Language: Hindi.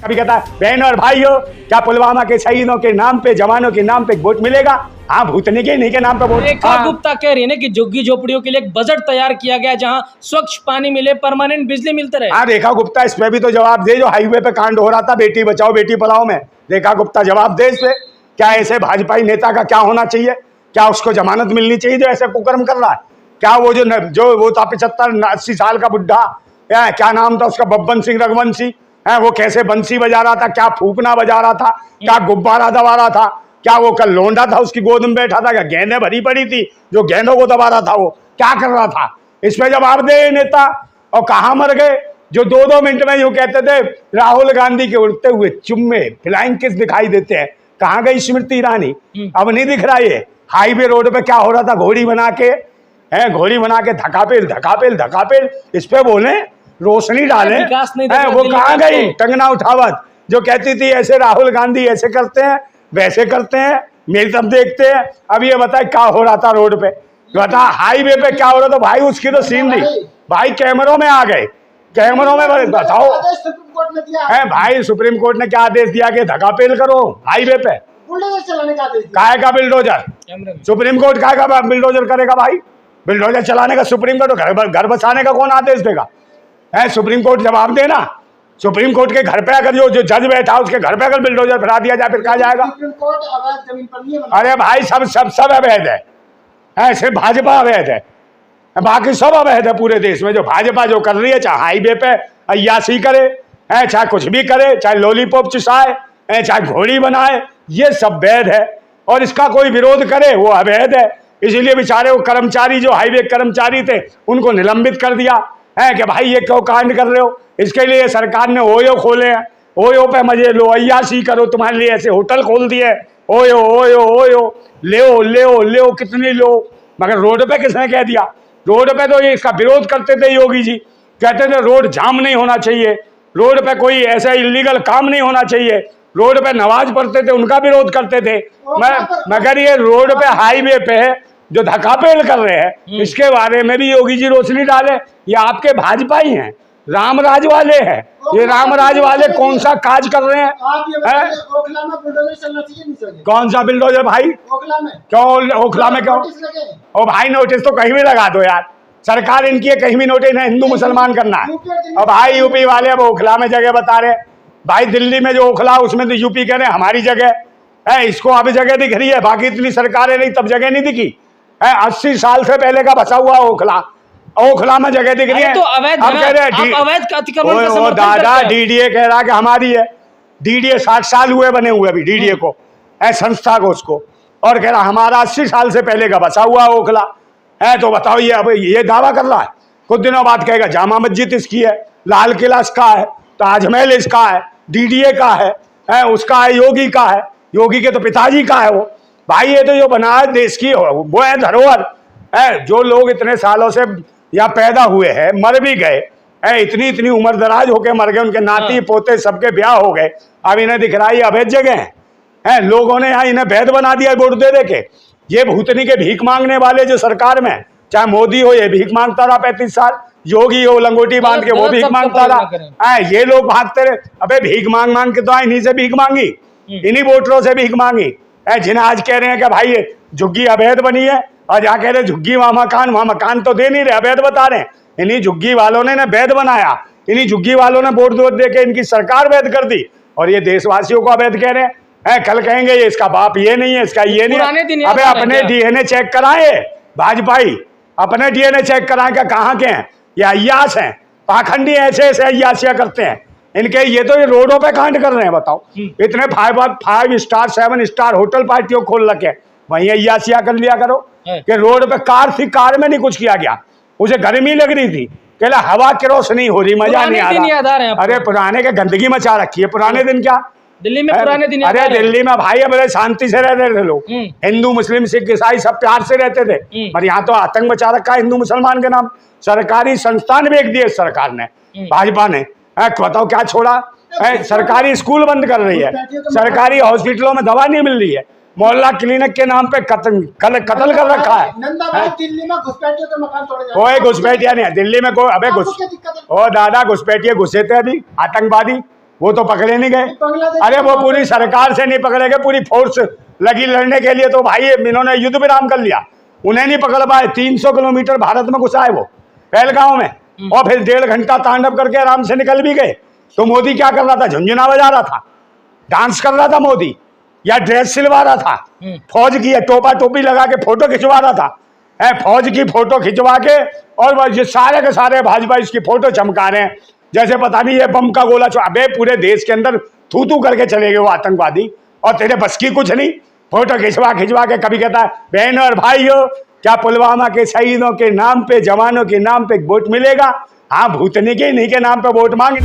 कभी कहता है बहन और भाइयों, क्या पुलवामा के शहीदों के नाम पे, जवानों के नाम पे वोट मिलेगा? हाँ, भूतनी के नहीं के नाम पे वोट। रेखा गुप्ता कह रही है ना कि झुग्गी झोपड़ियों के लिए एक बजट तैयार किया गया जहां स्वच्छ पानी मिले, परमानेंट बिजली मिलते रहे। हाँ, रेखा गुप्ता इस पे भी तो जवाब दे, जो हाईवे पे कांड हो रहा था बेटी बचाओ बेटी पढ़ाओ में। रेखा गुप्ता जवाब दे इस पे। क्या ऐसे भाजपाई नेता का क्या होना चाहिए? क्या उसको जमानत मिलनी चाहिए जो ऐसे कुकर्म कर रहा है? क्या वो जो वो था 75-80 साल का बुढ़ा, क्या नाम था उसका, बब्बन सिंह रघुवंशी, है वो कैसे बंसी बजा रहा था, क्या फूकना बजा रहा था, क्या गुब्बारा दबा रहा था, क्या वो कल लोंडा था उसकी गोद में बैठा था, क्या गेंदें भरी पड़ी थी जो गेंदों को दबा रहा था, वो क्या कर रहा था? इस पे जवाब दे नेता। और कहाँ मर गए जो 2-2 मिनट में यूं कहते थे राहुल गांधी के उड़ते हुए चुम्मे फ्लाइंग किस दिखाई देते हैं? कहाँ गई स्मृति ईरानी? अब नहीं दिख रहा। ये हाईवे रोड पे क्या हो रहा था? घोड़ी बना के घोड़ी बना के धकापेल धकापेल धकापेल, इस पे बोले रोशनी डाले। वो कहाँ गई टंगना उठावत जो कहती थी ऐसे राहुल गांधी ऐसे करते हैं वैसे करते हैं, मेरी तरफ देखते हैं। अब ये बताए क्या हो रहा था रोड पे, बता हाईवे पे क्या हो रहा था भाई? उसकी तो सीन थी भाई, कैमरों में आ गए, कैमरों में बताओ है भाई। सुप्रीम कोर्ट ने क्या आदेश दिया कि धकापेल करो हाईवे पे? चलाने का आदेश काय का बिल्डोजर? सुप्रीम कोर्ट काय का बिल्डोजर करेगा भाई? बिल्डोजर चलाने का सुप्रीम कोर्ट, घर बसाने का कौन आदेश देगा? है सुप्रीम कोर्ट जवाब देना। सुप्रीम कोर्ट के घर पे अगर जो जज बैठा उसके घर पे अगर बिल्डोजर फिरा दिया जाए फिर कहा जाएगा? सुप्रीम कोर्ट अवैध जमीन पर नहीं है। अरे भाई सब अवैध है, सिर्फ भाजपा अवैध है, बाकी सब अवैध है पूरे देश में। जो भाजपा जो कर रही है, चाहे हाईवे पे अय्यासी करे, चाहे कुछ भी करे, चाहे लॉलीपॉप चुसाए, चाहे घोड़ी बनाए, ये सब वैध है। और इसका कोई विरोध करे वो अवैध है। इसीलिए बेचारे वो कर्मचारी जो हाईवे कर्मचारी थे उनको निलंबित कर दिया है कि भाई ये क्यों कांड कर रहे हो। इसके लिए सरकार ने ओयो खोले हैं, ओयो पे मजे लो, अय्यासी करो, तुम्हारे लिए ऐसे होटल खोल दिए, ओयो ओयो ओयो, ले कितनी लो। मगर रोड पे किसने कह दिया? रोड पे तो ये इसका विरोध करते थे योगी जी, कहते थे रोड जाम नहीं होना चाहिए, रोड पे कोई ऐसा इलीगल काम नहीं होना चाहिए, रोड पे नमाज पढ़ते थे उनका विरोध करते थे। मगर ये रोड पे हाईवे पे जो धकापेल कर रहे हैं इसके बारे में भी योगी जी रोशनी डाले। ये आपके भाजपा ही हैं, रामराज वाले हैं। ये रामराज वाले कौन सा काज कर रहे हैं? ओखला में बुलडोजर चलना चाहिए नहीं चाहिए? कौन सा बिल्डोजर भाई? ओखला में क्यों? ओखला में क्यों? ओ भाई नोटिस तो कहीं भी लगा दो यार, सरकार इनकी है, कहीं भी नोटिस है हिंदू मुसलमान करना है। और भाई यूपी वाले अब ओखला में जगह बता रहे भाई, दिल्ली में जो ओखला उसमें तो यूपी कह रहे हमारी जगह है, इसको अभी जगह दिख रही है, बाकी इतनी सरकारें नहीं तब जगह नहीं दिखी है। 80 साल से पहले का बसा हुआ ओखला में जगह दिख रही है। तो अवैध अब कह रहे दादा डीडीए कह रहा कि हमारी है। डीडीए 60 साल हुए बने हुए अभी डीडीए को, संस्था को उसको, और कह रहा हमारा 80 साल से पहले का बसा हुआ ओखला है। तो बताओ ये अब ये दावा कर रहा है, कुछ दिनों बाद कहेगा जामा मस्जिद इसकी है, लाल किला इसका है, ताजमहल इसका है, डीडीए का है, उसका है, योगी का है, योगी के तो पिताजी का है वो। भाई ये तो जो बना है देश की वो है धरोहर है। जो लोग इतने सालों से यहाँ पैदा हुए हैं, मर भी गए, इतनी उम्र दराज होके मर गए, उनके नाती पोते सबके ब्याह हो गए, अब इन्हें दिख रहा है ये अवैध जगह है। लोगों ने यहाँ इन्हें वैध बना दिया वोट दे दे के। ये भूतनी के भीख मांगने वाले जो सरकार में, चाहे मोदी हो ये भीख मांगता रहा 35 साल, योगी हो लंगोटी बांध के वो भीख मांगता रहा, ये लोग भागते रहे। अबे भीख मांग मांग के तो इन्हीं से भीख मांगी, इन्हीं वोटरों से भीख मांगी, जिन्हें आज कह रहे हैं कि भाई ये झुग्गी अवैध बनी है, और जहाँ कह रहे झुग्गी वहाँ मकान तो दे नहीं रहे, अवैध बता रहे हैं। इन्हीं झुग्गी वालों ने वैध बनाया, इन्हीं झुग्गी वालों ने वोट दे के इनकी सरकार वैध कर दी, और ये देशवासियों को अवैध कह रहे हैं। कल कहेंगे ये इसका बाप ये नहीं है, इसका ये नहीं है। अबे अपने डीएनए चेक कराए भाजपाई, अपने डीएनए चेक कराए क्या कहाँ के हैं? ये अय्यास हैं, पाखंडी ऐसे अय्यासियां करते हैं इनके। ये तो ये रोडों पे कांड कर रहे हैं। बताओ इतने 5 स्टार 7 स्टार होटल पार्टियों खोल रखे, वहीं अय्यासियां कर लिया करो कि रोड पे कार थी, कार में नहीं कुछ किया गया, उसे गर्मी लग रही थी, कहला हवा की रोशनी हो रही, मजा नहीं आ रहा। अरे पुराने के गंदगी मचा रखी है, पुराने दिन क्या दिल्ली में पुराने दिन? अरे दिल्ली में भाई अब शांति से रहते थे लोग, हिंदू मुस्लिम सिख ईसाई सब प्यार से रहते थे, पर यहाँ तो आतंक मचा रखा है हिंदू मुसलमान के नाम। सरकारी संस्थान बेच दिए सरकार ने, भाजपा ने। बताओ क्या छोड़ा? सरकारी स्कूल बंद कर रही है, सरकारी हॉस्पिटलों में दवा नहीं मिल रही है, मोहल्ला क्लिनिक के नाम पे कत्ल कर रखा है। दिल्ली में घुसपैठियों के मकान तोड़े जा रहे हैं। कोई घुसपैठिया नहीं है दिल्ली में, कोई अबे ओ दादा घुसपैठिए घुसे थे अभी, आतंकवादी वो तो पकड़े नहीं गए। बांग्लादेश अरे वो पूरी सरकार से नहीं पकड़े गए, पूरी फोर्स लगी लड़ने के लिए, तो भाई इन्होंने युद्ध विराम कर लिया, उन्हें नहीं पकड़ पाए। 300 किलोमीटर भारत में घुसा है वो पहलगांव में, और फिर 1.5 घंटा तांडव करके आराम से निकल भी गए। तो मोदी क्या कर रहा था? झुंझुना बजा रहा था, डांस कर रहा था मोदी, या ड्रेस सिलवा रहा था, फौज की टोपा टोपी लगा के फोटो खिंचवा रहा था, फौज की फोटो खिंचवा के, और ये सारे के सारे भाजपा इसकी फोटो चमका रहे हैं जैसे पता नहीं ये बम का गोला अबे पूरे देश के अंदर थू थू करके चले गए वो आतंकवादी, और तेरे बस की कुछ नहीं। फोटो खिंचवा खिंचवा के कभी कहता है बहनों और भाइयों, क्या पुलवामा के शहीदों के नाम पे, जवानों के नाम पे वोट मिलेगा? हाँ, भूतनी के नहीं के नाम पे वोट मांगे।